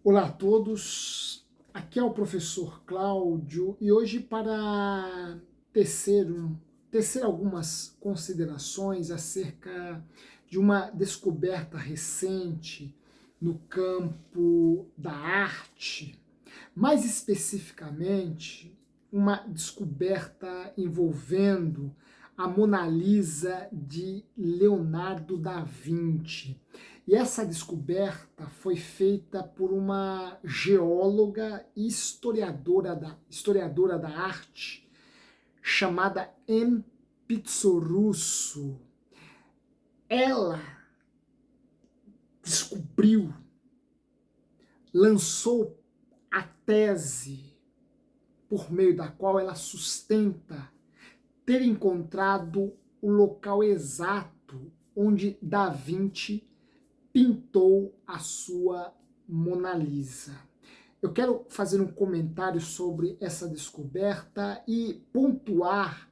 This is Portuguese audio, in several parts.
Olá a todos, aqui é o professor Cláudio e hoje para tecer algumas considerações acerca de uma descoberta recente no campo da arte, mais especificamente uma descoberta envolvendo a Mona Lisa de Leonardo da Vinci. E essa descoberta foi feita por uma geóloga e historiadora da arte chamada M. Pizzorusso. Ela descobriu, lançou a tese por meio da qual ela sustenta ter encontrado o local exato onde Da Vinci pintou a sua Mona Lisa. Eu quero fazer um comentário sobre essa descoberta e pontuar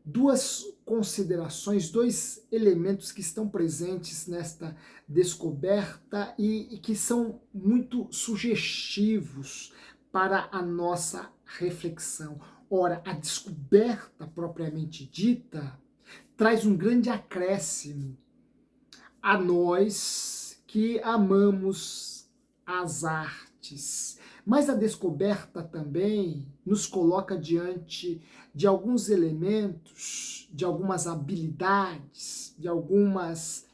duas considerações, dois elementos que estão presentes nesta descoberta e que são muito sugestivos para a nossa reflexão. Ora, a descoberta propriamente dita traz um grande acréscimo a nós que amamos as artes. Mas a descoberta também nos coloca diante de alguns elementos, de algumas habilidades, de algumas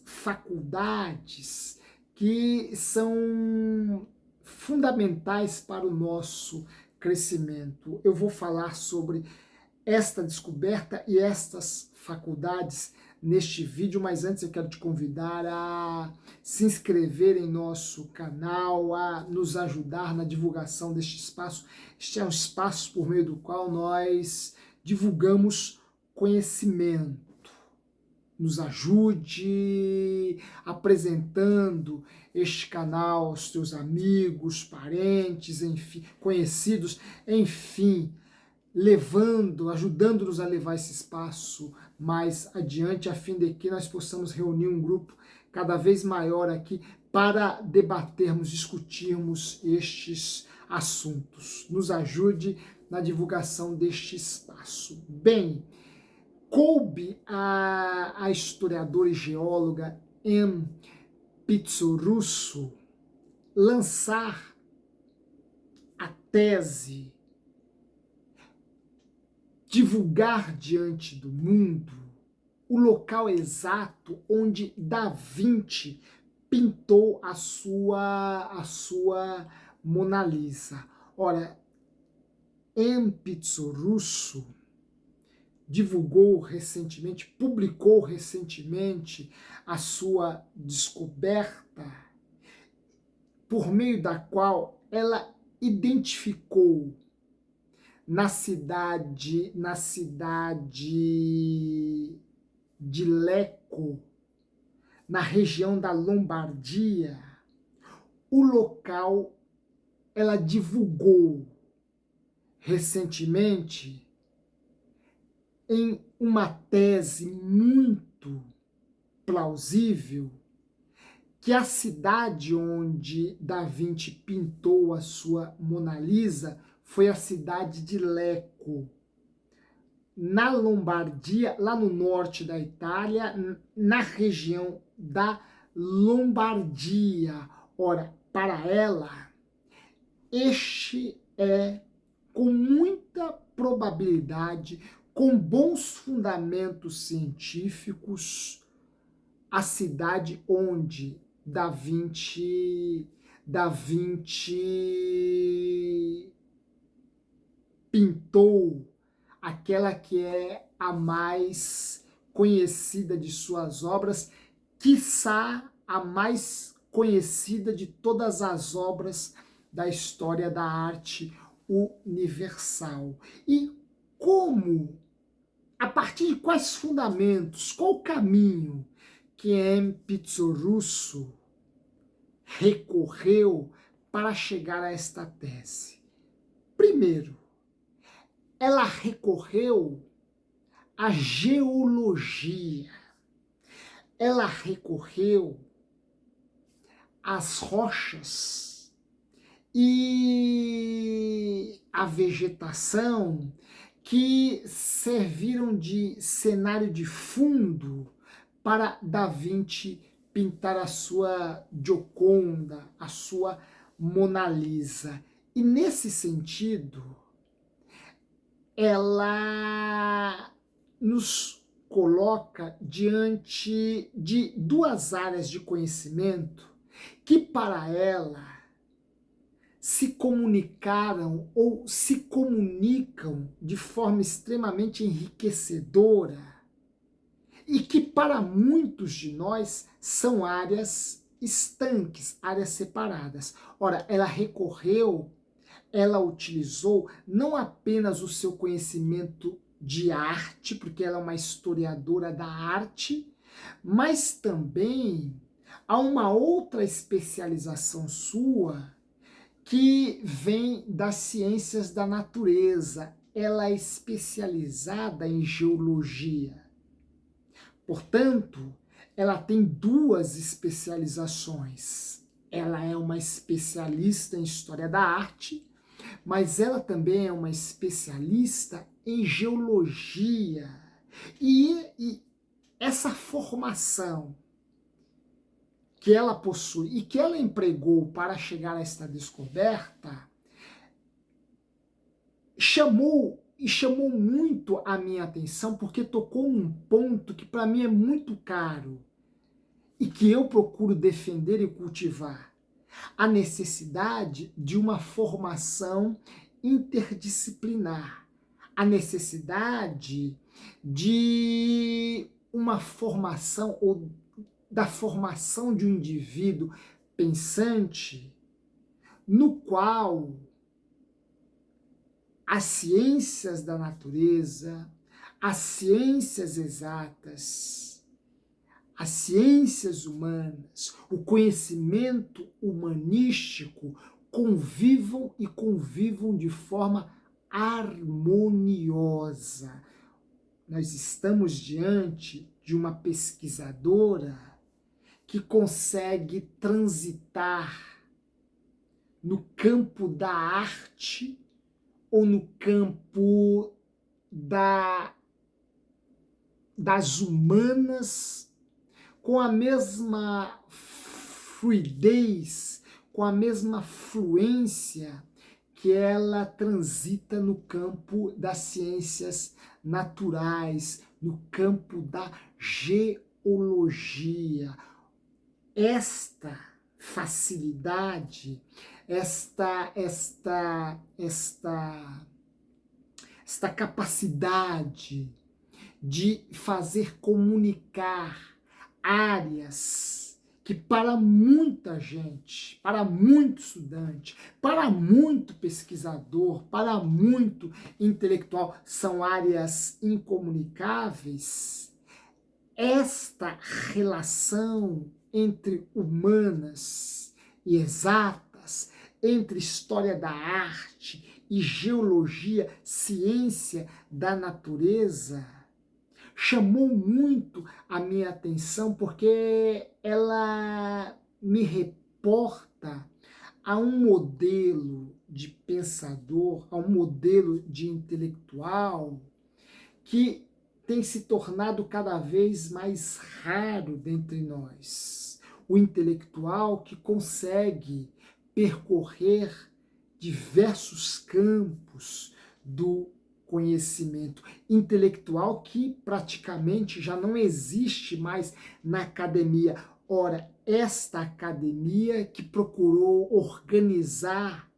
faculdades que são fundamentais para o nosso crescimento. Eu vou falar sobre esta descoberta e estas faculdades neste vídeo, mas antes eu quero te convidar a se inscrever em nosso canal, a nos ajudar na divulgação deste espaço. Este é um espaço por meio do qual nós divulgamos conhecimento. Nos ajude apresentando este canal aos teus amigos, parentes, enfim, conhecidos, enfim, ajudando-nos a levar esse espaço mais adiante, a fim de que nós possamos reunir um grupo cada vez maior aqui para debatermos, discutirmos estes assuntos. Nos ajude na divulgação deste espaço. Bem, coube a historiadora e geóloga M. Pizzorusso lançar a tese, divulgar diante do mundo o local exato onde Da Vinci pintou a sua Mona Lisa. Ora, M. Pizzorusso divulgou recentemente, publicou recentemente a sua descoberta, por meio da qual ela identificou na cidade de Lecco, na região da Lombardia, o local. Ela divulgou recentemente em uma tese muito plausível que a cidade onde Da Vinci pintou a sua Mona Lisa foi a cidade de Lecco, na Lombardia, lá no norte da Itália, na região da Lombardia. Ora, para ela, este é, com muita probabilidade, com bons fundamentos científicos, a cidade onde Da Vinci pintou aquela que é a mais conhecida de suas obras, quiçá a mais conhecida de todas as obras da história da arte universal. E como, a partir de quais fundamentos, qual o caminho que M. Pizzorusso recorreu para chegar a esta tese? Primeiro, ela recorreu à geologia, ela recorreu as rochas e a vegetação que serviram de cenário de fundo para Da Vinci pintar a sua Gioconda, a sua Mona Lisa. E nesse sentido, ela nos coloca diante de duas áreas de conhecimento que para ela se comunicaram ou se comunicam de forma extremamente enriquecedora e que para muitos de nós são áreas estanques, áreas separadas. Ora, ela utilizou não apenas o seu conhecimento de arte, porque ela é uma historiadora da arte, mas também há uma outra especialização sua que vem das ciências da natureza. Ela é especializada em geologia. Portanto, ela tem duas especializações. Ela é uma especialista em história da arte, mas ela também é uma especialista em geologia. E essa formação que ela possui e que ela empregou para chegar a esta descoberta chamou muito a minha atenção, porque tocou num ponto que para mim é muito caro e que eu procuro defender e cultivar: a necessidade de uma formação interdisciplinar, a necessidade de uma formação ou da formação de um indivíduo pensante, no qual as ciências da natureza, as ciências exatas, as ciências humanas, o conhecimento humanístico convivam e convivam de forma harmoniosa. Nós estamos diante de uma pesquisadora que consegue transitar no campo da arte ou no campo das humanas com a mesma fluidez, com a mesma fluência que ela transita no campo das ciências naturais, no campo da geologia. Esta facilidade, esta capacidade de fazer comunicar áreas que para muita gente, para muito estudante, para muito pesquisador, para muito intelectual, são áreas incomunicáveis. Esta relação entre humanas e exatas, entre história da arte e geologia, ciência da natureza, chamou muito a minha atenção, porque ela me reporta a um modelo de pensador, a um modelo de intelectual que tem se tornado cada vez mais raro dentre nós. O intelectual que consegue percorrer diversos campos do conhecimento, intelectual que praticamente já não existe mais na academia. Ora, esta academia que procurou organizar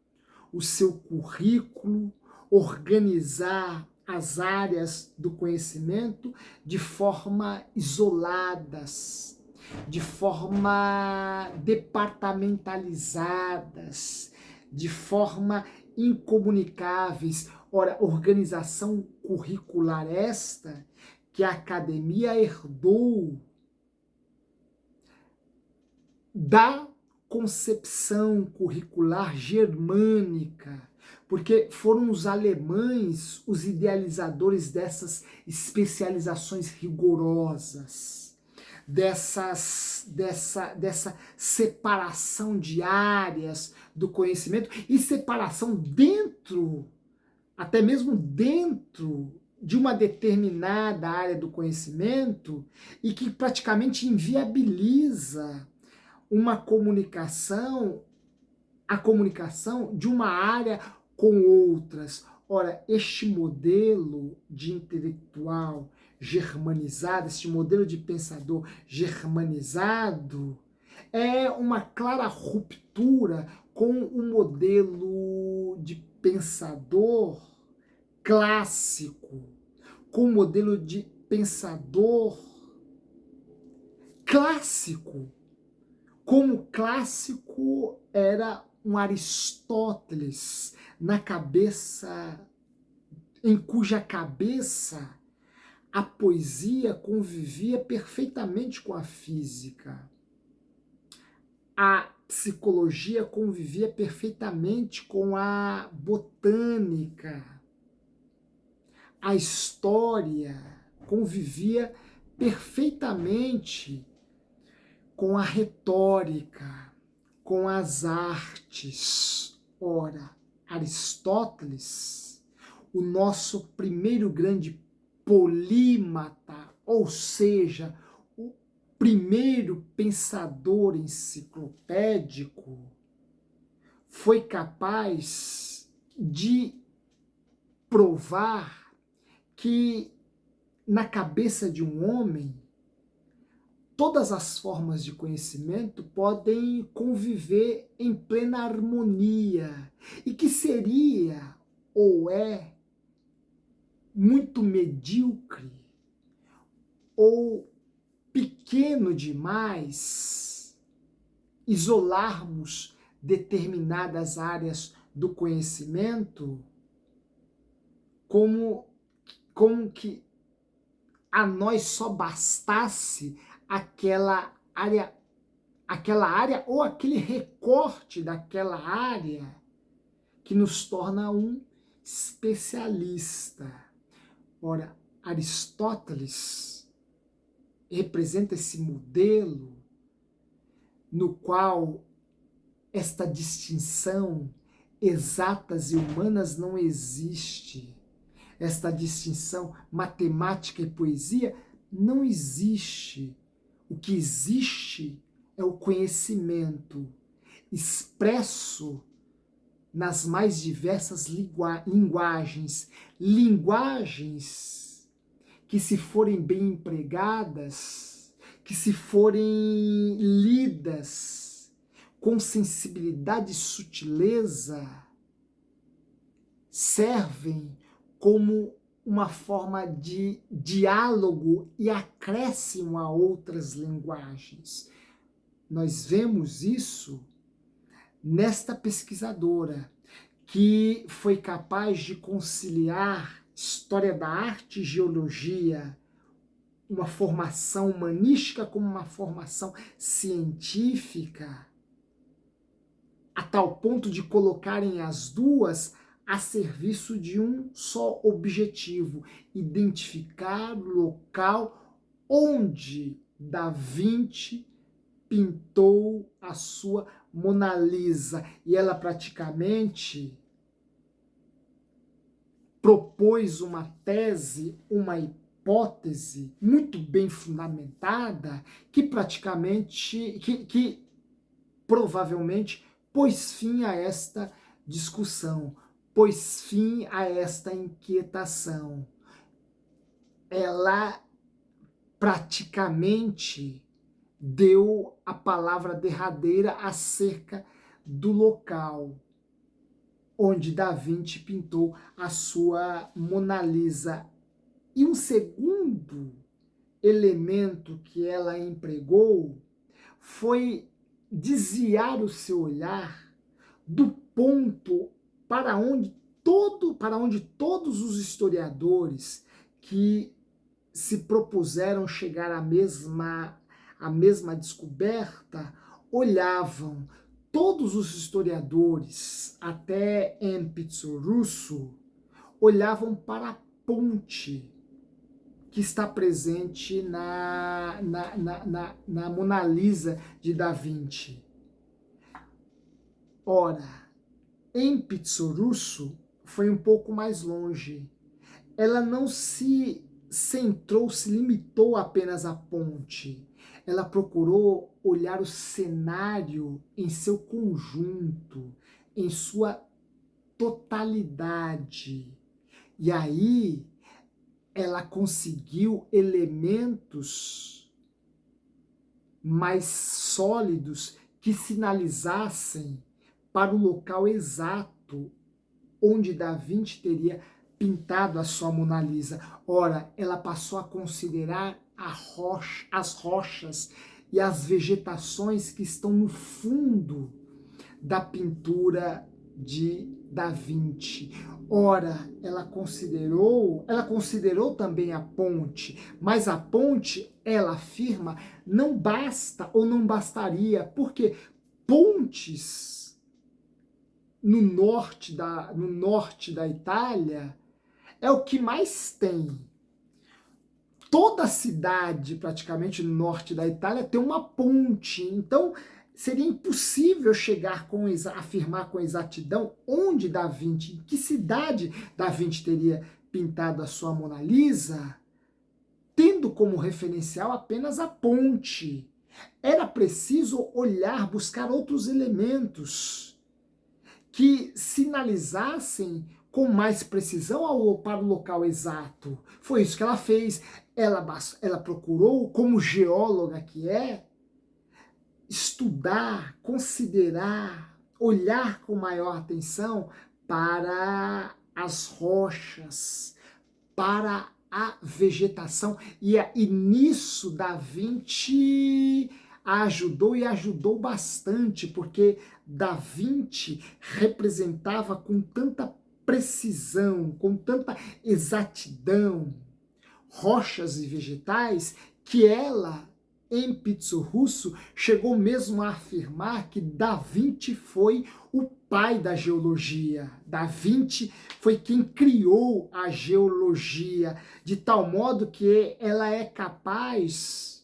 o seu currículo, organizar as áreas do conhecimento de forma isoladas, de forma departamentalizadas, de forma incomunicáveis. Ora, organização curricular esta que a academia herdou da concepção curricular germânica, porque foram os alemães os idealizadores dessas especializações rigorosas, dessa separação de áreas do conhecimento e separação dentro, até mesmo dentro de uma determinada área do conhecimento e que praticamente inviabiliza uma comunicação, a comunicação de uma área com outras. Ora, este modelo de intelectual germanizado, este modelo de pensador germanizado, é uma clara ruptura com o modelo de pensador clássico, com o modelo de pensador clássico, como clássico era um Aristóteles, em cuja cabeça a poesia convivia perfeitamente com a física. A psicologia convivia perfeitamente com a botânica. A história convivia perfeitamente com a retórica, com as artes. Ora, Aristóteles, o nosso primeiro grande polímata, ou seja, o primeiro pensador enciclopédico, foi capaz de provar que na cabeça de um homem todas as formas de conhecimento podem conviver em plena harmonia e que seria ou é muito medíocre ou pequeno demais isolarmos determinadas áreas do conhecimento como que a nós só bastasse aquela área ou aquele recorte daquela área que nos torna um especialista. Ora, Aristóteles representa esse modelo no qual esta distinção exatas e humanas não existe. Esta distinção matemática e poesia não existe. O que existe é o conhecimento expresso nas mais diversas linguagens. Linguagens que, se forem bem empregadas, que se forem lidas com sensibilidade e sutileza, servem como uma forma de diálogo e acréscimo a outras linguagens. Nós vemos isso nesta pesquisadora, que foi capaz de conciliar história da arte e geologia, uma formação humanística com uma formação científica, a tal ponto de colocarem as duas a serviço de um só objetivo: identificar o local onde Da Vinci pintou a sua Mona Lisa. E ela praticamente propôs uma tese, uma hipótese muito bem fundamentada, que provavelmente pôs fim a esta discussão, pôs fim a esta inquietação. Ela praticamente deu a palavra derradeira acerca do local onde Da Vinci pintou a sua Mona Lisa. E um segundo elemento que ela empregou foi desviar o seu olhar do ponto para onde todos os historiadores que se propuseram chegar à mesma descoberta olhavam. Todos os historiadores, até Empitz Russo, olhavam para a ponte que está presente na Mona Lisa de Da Vinci. Ora, em Pizzorusso foi um pouco mais longe. Ela não se centrou, se limitou apenas à ponte. Ela procurou olhar o cenário em seu conjunto, em sua totalidade. E aí ela conseguiu elementos mais sólidos que sinalizassem para o local exato onde Da Vinci teria pintado a sua Mona Lisa. Ora, ela passou a considerar as rochas e as vegetações que estão no fundo da pintura de Da Vinci. Ora, ela considerou também a ponte, mas a ponte, ela afirma, não basta ou não bastaria, porque pontes no norte da Itália é o que mais tem. Toda cidade, praticamente no norte da Itália, tem uma ponte. Então, seria impossível afirmar com exatidão onde Da Vinci, em que cidade Da Vinci teria pintado a sua Mona Lisa, tendo como referencial apenas a ponte. Era preciso olhar, buscar outros elementos que sinalizassem com mais precisão para o local exato. Foi isso que ela fez. Ela procurou, como geóloga que é, estudar, considerar, olhar com maior atenção para as rochas, para a vegetação. E nisso Da Vinci ajudou e ajudou bastante, porque Da Vinci representava com tanta precisão, com tanta exatidão, rochas e vegetais, que ela, em Pizzorusso, chegou mesmo a afirmar que Da Vinci foi o pai da geologia. Da Vinci foi quem criou a geologia, de tal modo que ela é capaz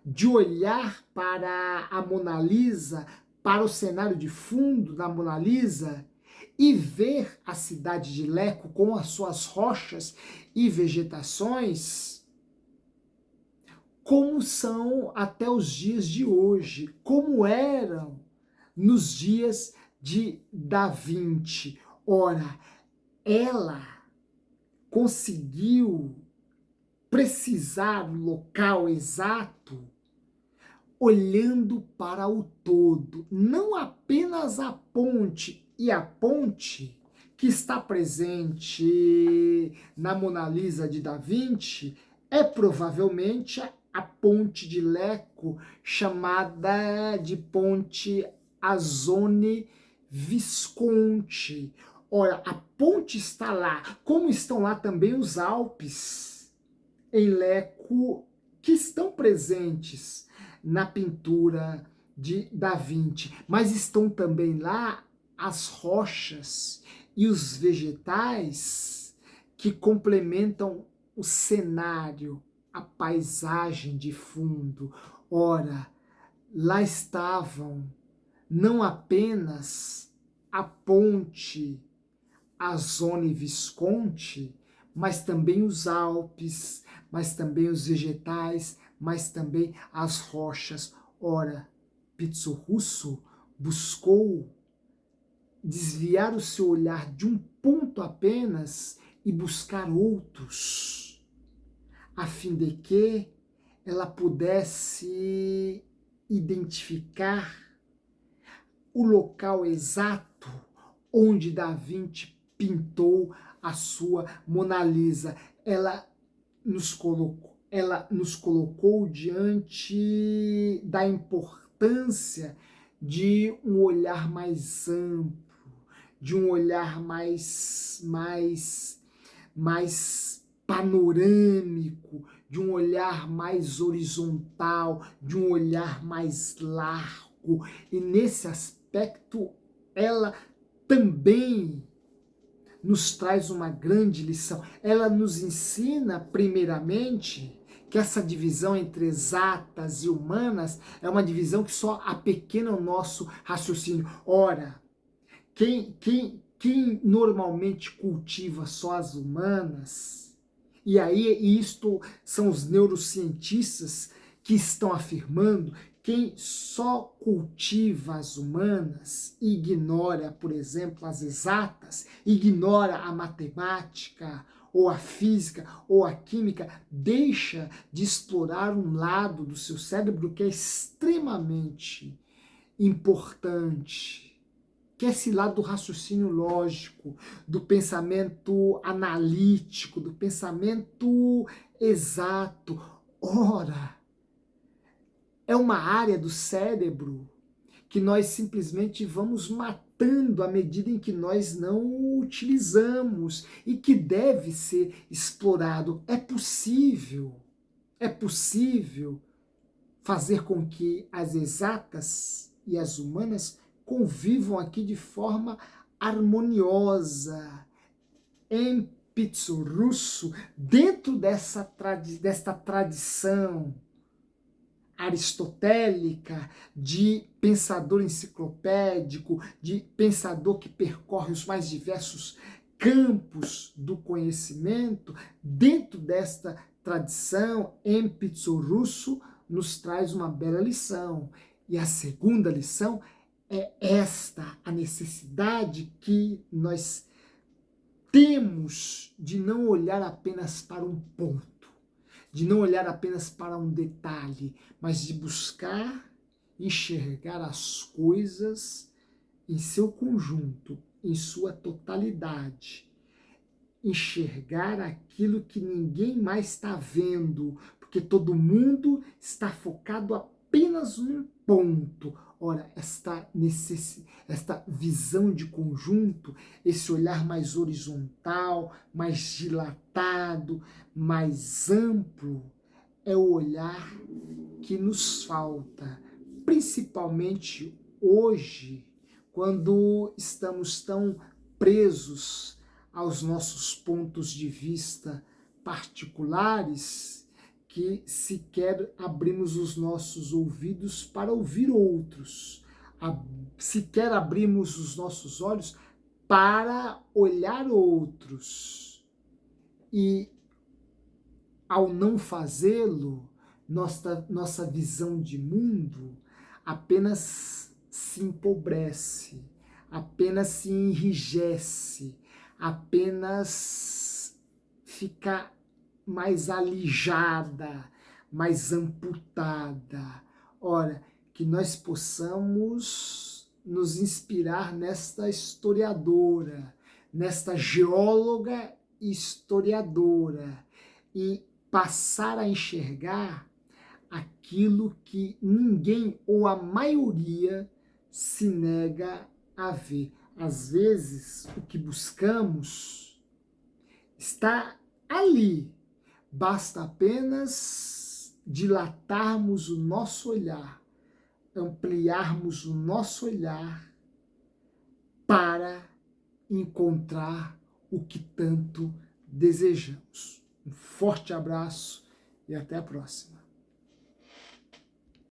de olhar para a Mona Lisa, para o cenário de fundo da Mona Lisa, e ver a cidade de Lecco com as suas rochas e vegetações como são até os dias de hoje, como eram nos dias de Da Vinci. Ora, ela conseguiu precisar o local exato olhando para o todo, não apenas a ponte, e a ponte que está presente na Mona Lisa de Da Vinci é provavelmente a ponte de Lecco, chamada de Ponte Azone Visconti. Olha, a ponte está lá, como estão lá também os Alpes em Lecco, que estão presentes na pintura de Da Vinci, mas estão também lá as rochas e os vegetais que complementam o cenário, a paisagem de fundo. Ora, lá estavam não apenas a ponte Azone Visconti, mas também os Alpes, mas também os vegetais, mas também as rochas. Ora, Pizzorusso buscou desviar o seu olhar de um ponto apenas e buscar outros, a fim de que ela pudesse identificar o local exato onde Da Vinci pintou a sua Mona Lisa. Ela nos colocou diante da importância de um olhar mais amplo, de um olhar mais panorâmico, de um olhar mais horizontal, de um olhar mais largo. E nesse aspecto, ela também nos traz uma grande lição. Ela nos ensina, primeiramente, que essa divisão entre exatas e humanas é uma divisão que só apequena o nosso raciocínio. Ora, quem normalmente cultiva só as humanas, e aí isto são os neurocientistas que estão afirmando, quem só cultiva as humanas, ignora, por exemplo, as exatas, ignora a matemática, ou a física, ou a química, deixa de explorar um lado do seu cérebro que é extremamente importante, que é esse lado do raciocínio lógico, do pensamento analítico, do pensamento exato. Ora, é uma área do cérebro que nós simplesmente vamos matando à medida em que nós não o utilizamos e que deve ser explorado. É possível fazer com que as exatas e as humanas convivam aqui de forma harmoniosa, empitso russo, dentro desta tradição aristotélica, de pensador enciclopédico, de pensador que percorre os mais diversos campos do conhecimento, dentro desta tradição empitso russo, nos traz uma bela lição. E a segunda lição é esta, a necessidade que nós temos de não olhar apenas para um ponto, de não olhar apenas para um detalhe, mas de buscar enxergar as coisas em seu conjunto, em sua totalidade. Enxergar aquilo que ninguém mais está vendo, porque todo mundo está focado apenas num ponto. Ora, esta visão de conjunto, esse olhar mais horizontal, mais dilatado, mais amplo, é o olhar que nos falta, principalmente hoje, quando estamos tão presos aos nossos pontos de vista particulares, que sequer abrimos os nossos ouvidos para ouvir outros, sequer abrimos os nossos olhos para olhar outros. E ao não fazê-lo, nossa visão de mundo apenas se empobrece, apenas se enrijece, apenas fica mais alijada, mais amputada. Ora, que nós possamos nos inspirar nesta historiadora, nesta geóloga e historiadora, e passar a enxergar aquilo que ninguém ou a maioria se nega a ver. Às vezes, o que buscamos está ali. Basta apenas dilatarmos o nosso olhar, ampliarmos o nosso olhar para encontrar o que tanto desejamos. Um forte abraço e até a próxima.